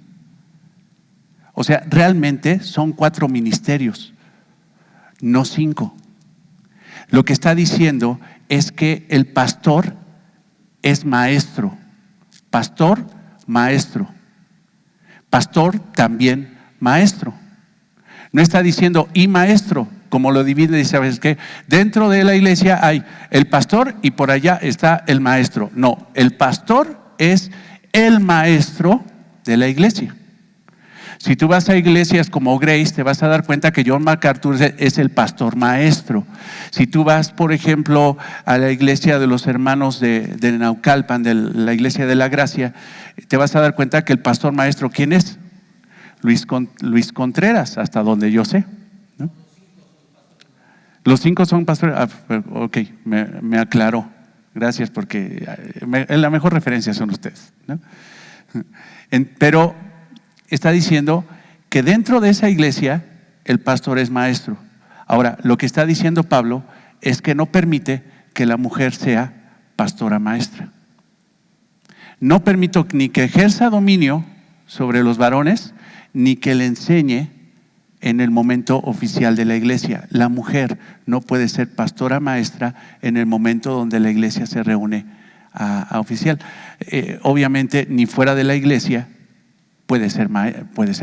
O sea, realmente son 4 ministerios, no 5. Lo que está diciendo es que el pastor es maestro. Pastor, maestro. Pastor, también maestro. No está diciendo y maestro, como lo divide, dice, ¿sabes qué? Dentro de la iglesia hay el pastor y por allá está el maestro. No, el pastor es el maestro de la iglesia. Si tú vas a iglesias como Grace, te vas a dar cuenta que John MacArthur es el pastor maestro. Si tú vas, por ejemplo, a la iglesia de los hermanos de Naucalpan, de la iglesia de la Gracia, te vas a dar cuenta que el pastor maestro, ¿quién es? Luis Contreras, hasta donde yo sé, ¿no? Los 5 son pastores. Ok, me aclaró. Gracias, porque la mejor referencia son ustedes, ¿no? Pero está diciendo que dentro de esa iglesia el pastor es maestro. Ahora, lo que está diciendo Pablo es que no permite que la mujer sea pastora maestra. No permito ni que ejerza dominio sobre los varones, ni que le enseñe en el momento oficial de la iglesia. La mujer no puede ser pastora maestra en el momento donde la iglesia se reúne a oficial. Obviamente, ni fuera de la iglesia puede ser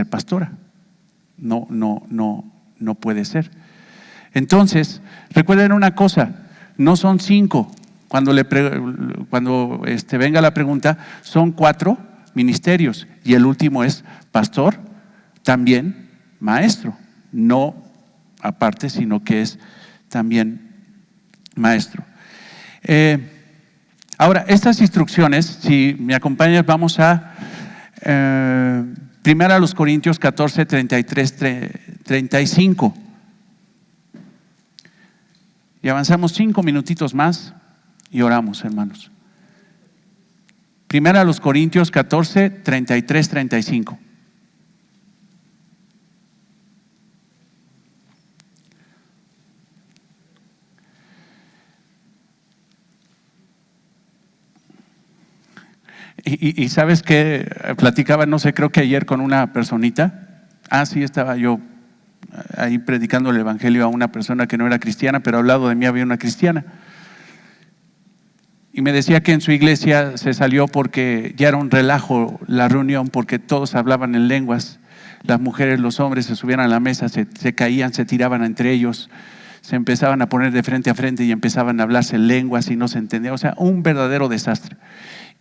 pastora. No puede ser. Entonces, recuerden una cosa, no son 5. Cuando venga la pregunta, son 4 ministerios y el último es pastor, también maestro, no aparte, sino que es también maestro. Ahora, estas instrucciones, si me acompañas, vamos a primero a los Corintios 14, 33, 35. Y avanzamos 5 minutitos más y oramos, hermanos. Primera a los Corintios 14, 33, 35. Y sabes que platicaba, no sé, creo que ayer con una personita. Sí, estaba yo ahí predicando el evangelio a una persona que no era cristiana, pero al lado de mí había una cristiana. Y me decía que en su iglesia se salió porque ya era un relajo la reunión, porque todos hablaban en lenguas. Las mujeres, los hombres se subían a la mesa, se caían, se tiraban entre ellos, se empezaban a poner de frente a frente y empezaban a hablarse en lenguas y no se entendía. O sea, un verdadero desastre.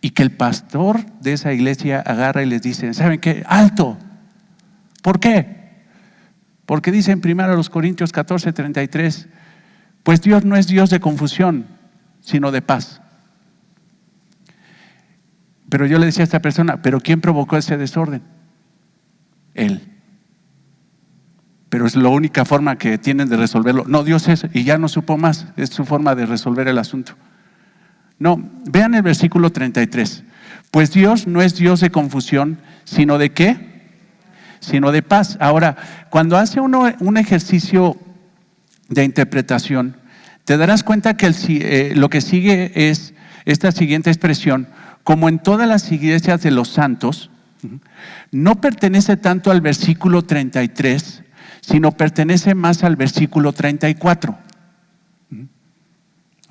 Y que el pastor de esa iglesia agarra y les dice: ¿saben qué? ¡Alto! ¿Por qué? Porque dice en 1 Corintios 14, 33, pues Dios no es Dios de confusión, sino de paz. Pero yo le decía a esta persona: ¿pero quién provocó ese desorden? Él. Pero es la única forma que tienen de resolverlo. No, Dios es, y ya no supo más, es su forma de resolver el asunto. No, vean el versículo 33. Pues Dios no es Dios de confusión, sino ¿de qué? Sino de paz. Ahora, cuando hace uno un ejercicio de interpretación, te darás cuenta que lo que sigue es esta siguiente expresión: como en todas las iglesias de los santos, no pertenece tanto al versículo 33, sino pertenece más al versículo 34.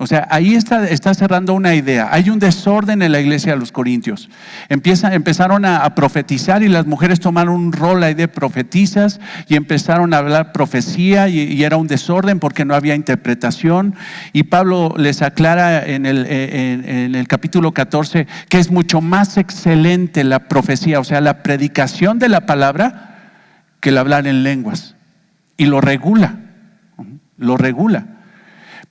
O sea, ahí está cerrando una idea. Hay un desorden en la iglesia de los Corintios. Empezaron a profetizar y las mujeres tomaron un rol ahí de profetizas y empezaron a hablar profecía y era un desorden porque no había interpretación. Y Pablo les aclara en el capítulo 14 que es mucho más excelente la profecía, o sea, la predicación de la palabra, que el hablar en lenguas. Y lo regula, lo regula.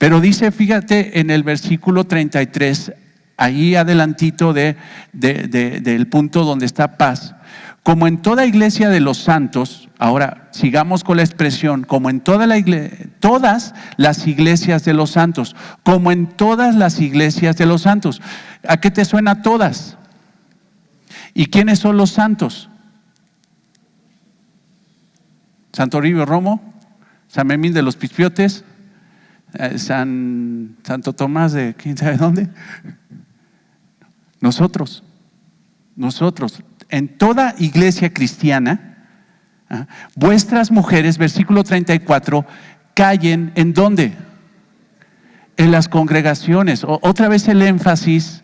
Pero dice, fíjate en el versículo 33, ahí adelantito del punto donde está paz: como en toda iglesia de los santos. Ahora sigamos con la expresión: como en todas las iglesias de los santos, como en todas las iglesias de los santos. ¿A qué te suena todas? ¿Y quiénes son los santos? Santo Toribio Romo, San Memín de los Pispiotes, Santo Tomás de quién sabe dónde. Nosotros, en toda iglesia cristiana, vuestras mujeres, versículo 34, callen ¿en dónde? En las congregaciones. Otra vez el énfasis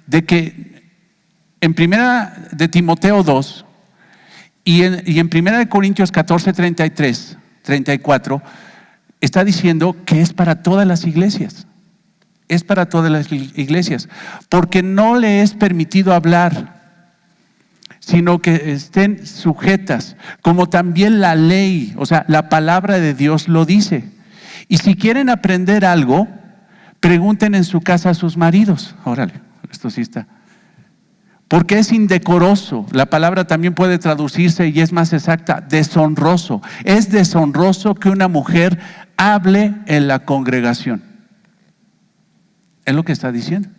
de que en primera de Timoteo 2 y en primera de Corintios 14, 33, 34, está diciendo que es para todas las iglesias. Es para todas las iglesias, porque no le es permitido hablar, sino que estén sujetas, como también la ley, o sea, la palabra de Dios lo dice. Y si quieren aprender algo, pregunten en su casa a sus maridos. Órale, esto sí está. Porque es indecoroso. La palabra también puede traducirse, y es más exacta, deshonroso. Es deshonroso que una mujer hable en la congregación. Es lo que está diciendo.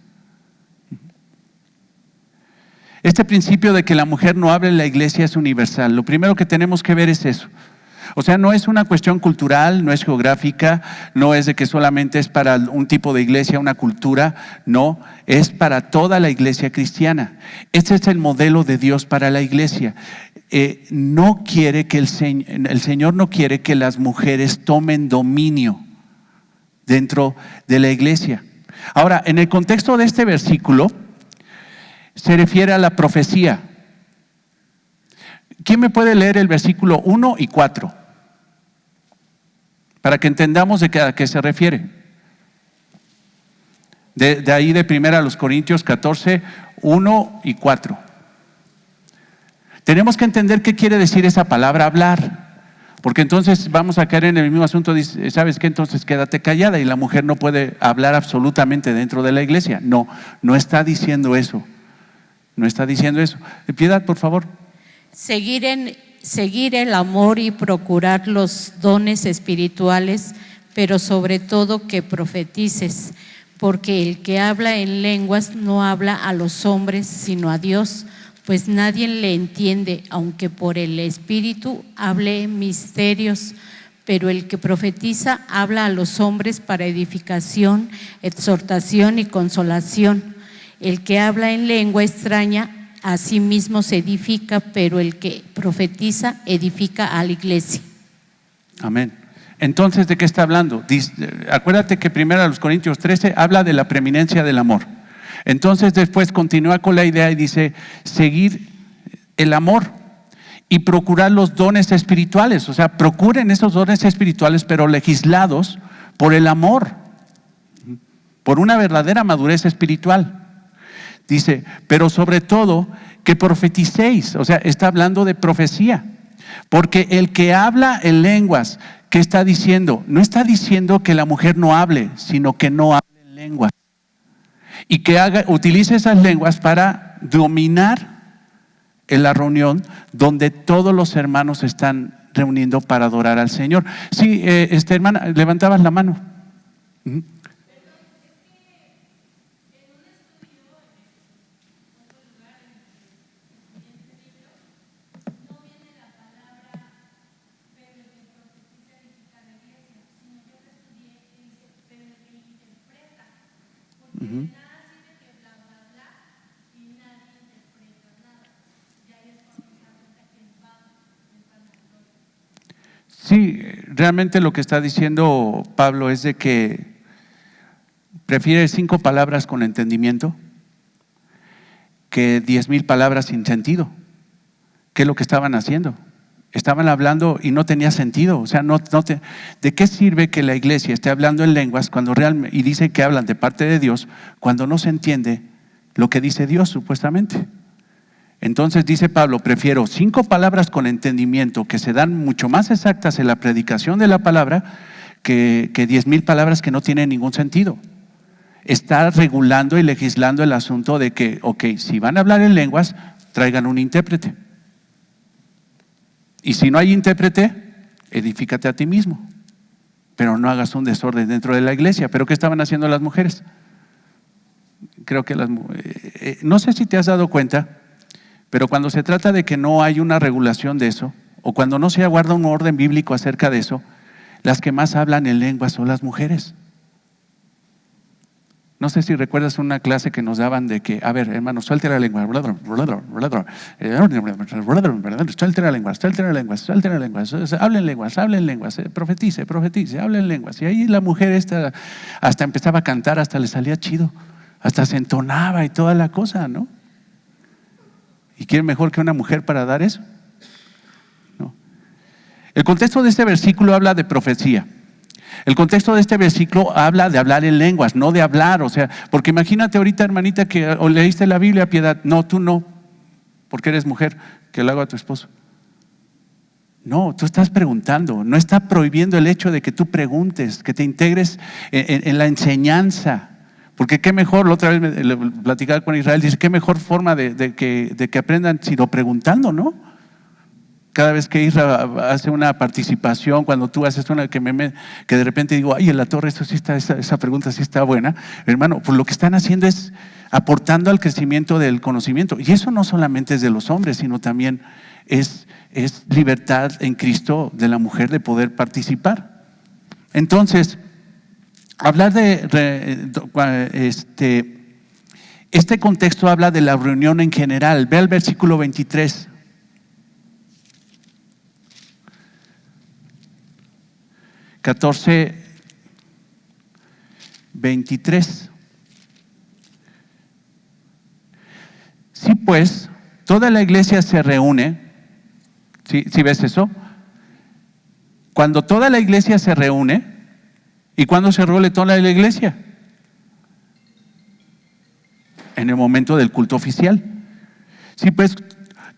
Este principio de que la mujer no hable en la iglesia es universal. Lo primero que tenemos que ver es eso. O sea, no es una cuestión cultural, no es geográfica, no es de que solamente es para un tipo de iglesia, una cultura, no, es para toda la iglesia cristiana. Este es el modelo de Dios para la iglesia. No quiere que el Señor no quiere que las mujeres tomen dominio dentro de la iglesia. Ahora, en el contexto de este versículo, se refiere a la profecía. ¿Quién me puede leer el versículo 1 y 4? Para que entendamos a qué se refiere. De ahí de primera a los Corintios 14, 1 y 4. Tenemos que entender qué quiere decir esa palabra hablar. Porque entonces vamos a caer en el mismo asunto. Dice, ¿sabes qué? Entonces quédate callada y la mujer no puede hablar absolutamente dentro de la iglesia. No, no está diciendo eso. No está diciendo eso. Piedad, por favor. Seguir el amor y procurar los dones espirituales, pero sobre todo que profetices, porque el que habla en lenguas no habla a los hombres, sino a Dios, pues nadie le entiende, aunque por el Espíritu hable misterios. Pero el que profetiza habla a los hombres para edificación, exhortación y consolación. El que habla en lengua extraña a sí mismo se edifica, pero el que profetiza edifica a la iglesia. Amén. Entonces, ¿de qué está hablando? Acuérdate que primero a los Corintios 13 habla de la preeminencia del amor. Entonces después continúa con la idea y dice, seguir el amor y procurar los dones espirituales. O sea, procuren esos dones espirituales, pero legislados por el amor, por una verdadera madurez espiritual. Dice, pero sobre todo que profeticéis. O sea, está hablando de profecía. Porque el que habla en lenguas, ¿qué está diciendo? No está diciendo que la mujer no hable, sino que no hable en lenguas. Y que utilice esas lenguas para dominar en la reunión donde todos los hermanos se están reuniendo para adorar al Señor. Sí, hermana, levantabas la mano. Sí, realmente lo que está diciendo Pablo es de que prefiere 5 palabras con entendimiento que 10,000 palabras sin sentido. ¿Qué es lo que estaban haciendo? Estaban hablando y no tenía sentido. O sea, ¿de qué sirve que la iglesia esté hablando en lenguas cuando realmente, y dice que hablan de parte de Dios, cuando no se entiende lo que dice Dios supuestamente? Entonces dice Pablo, prefiero 5 palabras con entendimiento que se dan mucho más exactas en la predicación de la palabra que 10,000 palabras que no tienen ningún sentido. Está regulando y legislando el asunto de que, ok, si van a hablar en lenguas, traigan un intérprete. Y si no hay intérprete, edifícate a ti mismo. Pero no hagas un desorden dentro de la iglesia. ¿Pero qué estaban haciendo las mujeres? Creo que no sé si te has dado cuenta, pero cuando se trata de que no hay una regulación de eso, o cuando no se aguarda un orden bíblico acerca de eso, las que más hablan en lenguas son las mujeres. No sé si recuerdas una clase que nos daban de que, a ver, hermano, suelte la lengua, suelte la lengua, hablen lenguas, profetice, hablen lenguas. Y ahí la mujer hasta empezaba a cantar, hasta le salía chido, hasta se entonaba y toda la cosa, ¿no? ¿Y quién mejor que una mujer para dar eso? No. El contexto de este versículo habla de profecía. El contexto de este versículo habla de hablar en lenguas, no de hablar. O sea, porque imagínate ahorita, hermanita, que leíste la Biblia, Piedad. No, tú no, porque eres mujer, que lo haga a tu esposo. No, tú estás preguntando. No está prohibiendo el hecho de que tú preguntes, que te integres en la enseñanza. Porque qué mejor, la otra vez platicaba con Israel, dice, qué mejor forma de que aprendan sino preguntando, ¿no? Cada vez que Israel hace una participación, cuando tú haces una que de repente digo, ay, en la torre, esto sí está, esa pregunta sí está buena, hermano, pues lo que están haciendo es aportando al crecimiento del conocimiento. Y eso no solamente es de los hombres, sino también es libertad en Cristo de la mujer de poder participar. Entonces, hablar este contexto habla de la reunión en general. Ve al versículo 23. (14, 23). Sí, pues, toda la iglesia se reúne. ¿Sí ves eso? Cuando toda la iglesia se reúne. ¿Y cuándo se reúne toda la iglesia? En el momento del culto oficial. Sí, pues,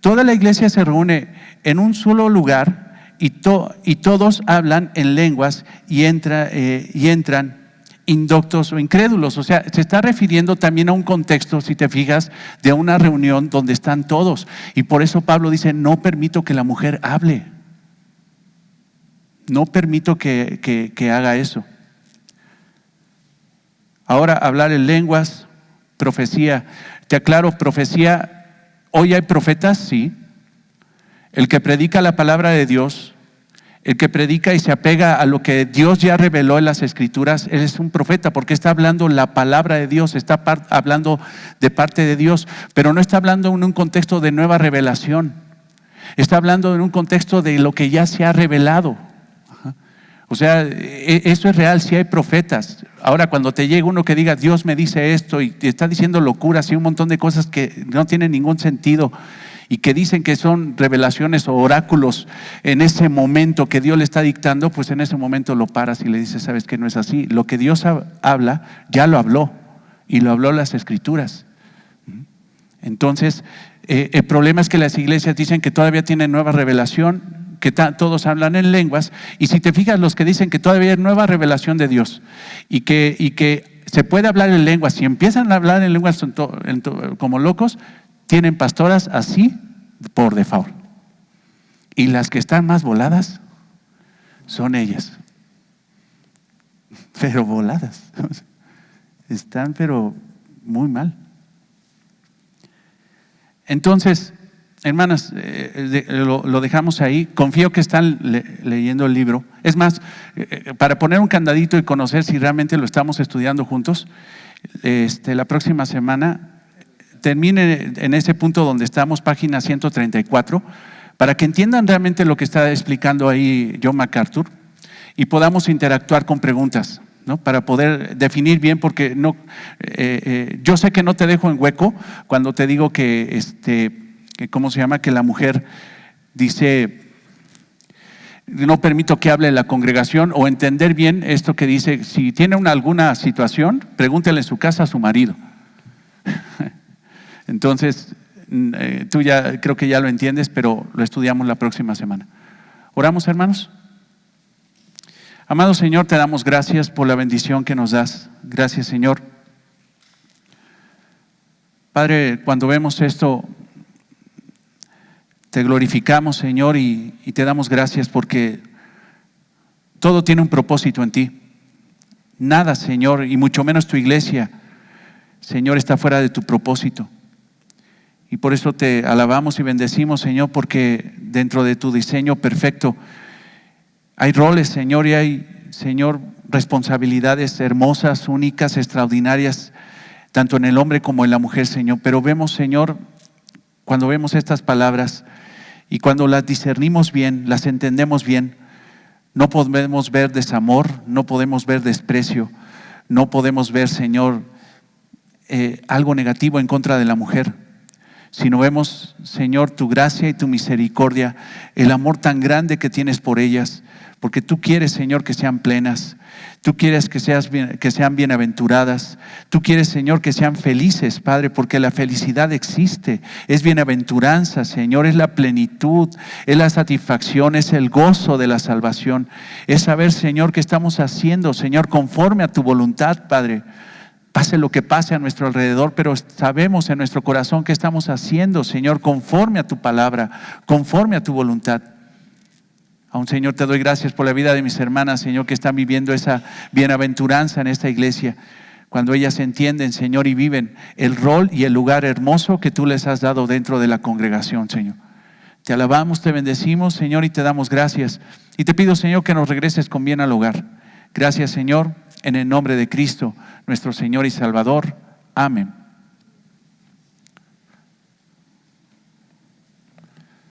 toda la iglesia se reúne en un solo lugar. Y todos hablan en lenguas y entran indoctos o incrédulos. O sea, se está refiriendo también a un contexto, si te fijas, de una reunión donde están todos. Y por eso Pablo dice, no permito que la mujer hable. No permito que haga eso. Ahora, hablar en lenguas, profecía. Te aclaro, profecía, hoy hay profetas, sí. El que predica la palabra de Dios, el que predica y se apega a lo que Dios ya reveló en las Escrituras, él es un profeta porque está hablando la palabra de Dios, está hablando de parte de Dios, pero no está hablando en un contexto de nueva revelación, está hablando en un contexto de lo que ya se ha revelado. O sea, eso es real, si hay profetas. Ahora, cuando te llega uno que diga, Dios me dice esto, y te está diciendo locuras y un montón de cosas que no tienen ningún sentido, y que dicen que son revelaciones o oráculos en ese momento que Dios le está dictando, pues en ese momento lo paras y le dices, sabes que no es así. Lo que Dios habla, ya lo habló, y lo habló las Escrituras. Entonces, el problema es que las iglesias dicen que todavía tienen nueva revelación, que todos hablan en lenguas, y si te fijas, los que dicen que todavía hay nueva revelación de Dios y que se puede hablar en lenguas, si empiezan a hablar en lenguas como locos, tienen pastoras así por default. Y las que están más voladas son ellas. Pero voladas. Están pero muy mal. Entonces, hermanas, lo dejamos ahí. Confío que están leyendo el libro. Es más, para poner un candadito y conocer si realmente lo estamos estudiando juntos, la próxima semana termine en ese punto donde estamos, página 134, para que entiendan realmente lo que está explicando ahí John MacArthur y podamos interactuar con preguntas, ¿no? Para poder definir bien, porque no, yo sé que no te dejo en hueco cuando te digo que ¿cómo se llama? Que la mujer dice, no permito que hable la congregación, o entender bien esto que dice, si tiene alguna situación, pregúntele en su casa a su marido. Entonces, tú ya creo que ya lo entiendes, pero lo estudiamos la próxima semana. ¿Oramos, hermanos? Amado Señor, te damos gracias por la bendición que nos das. Gracias, Señor. Padre, cuando vemos esto, te glorificamos, Señor, y te damos gracias porque todo tiene un propósito en ti. Nada, Señor, y mucho menos tu iglesia, Señor, está fuera de tu propósito. Y por eso te alabamos y bendecimos, Señor, porque dentro de tu diseño perfecto hay roles, Señor, y hay, Señor, responsabilidades hermosas, únicas, extraordinarias, tanto en el hombre como en la mujer, Señor. Pero vemos, Señor, cuando vemos estas palabras y cuando las discernimos bien, las entendemos bien, no podemos ver desamor, no podemos ver desprecio, no podemos ver, Señor, algo negativo en contra de la mujer, sino vemos, Señor, tu gracia y tu misericordia, el amor tan grande que tienes por ellas, porque tú quieres, Señor, que sean plenas, tú quieres que sean bienaventuradas, tú quieres, Señor, que sean felices, Padre, porque la felicidad existe, es bienaventuranza, Señor, es la plenitud, es la satisfacción, es el gozo de la salvación, es saber, Señor, que estamos haciendo, Señor, conforme a tu voluntad, Padre. Pase lo que pase a nuestro alrededor, pero sabemos en nuestro corazón que estamos haciendo, Señor, conforme a tu palabra, conforme a tu voluntad. Aún, Señor, te doy gracias por la vida de mis hermanas, Señor, que están viviendo esa bienaventuranza en esta iglesia. Cuando ellas entienden, Señor, y viven el rol y el lugar hermoso que tú les has dado dentro de la congregación, Señor. Te alabamos, te bendecimos, Señor, y te damos gracias. Y te pido, Señor, que nos regreses con bien al hogar. Gracias, Señor, en el nombre de Cristo, nuestro Señor y Salvador. Amén.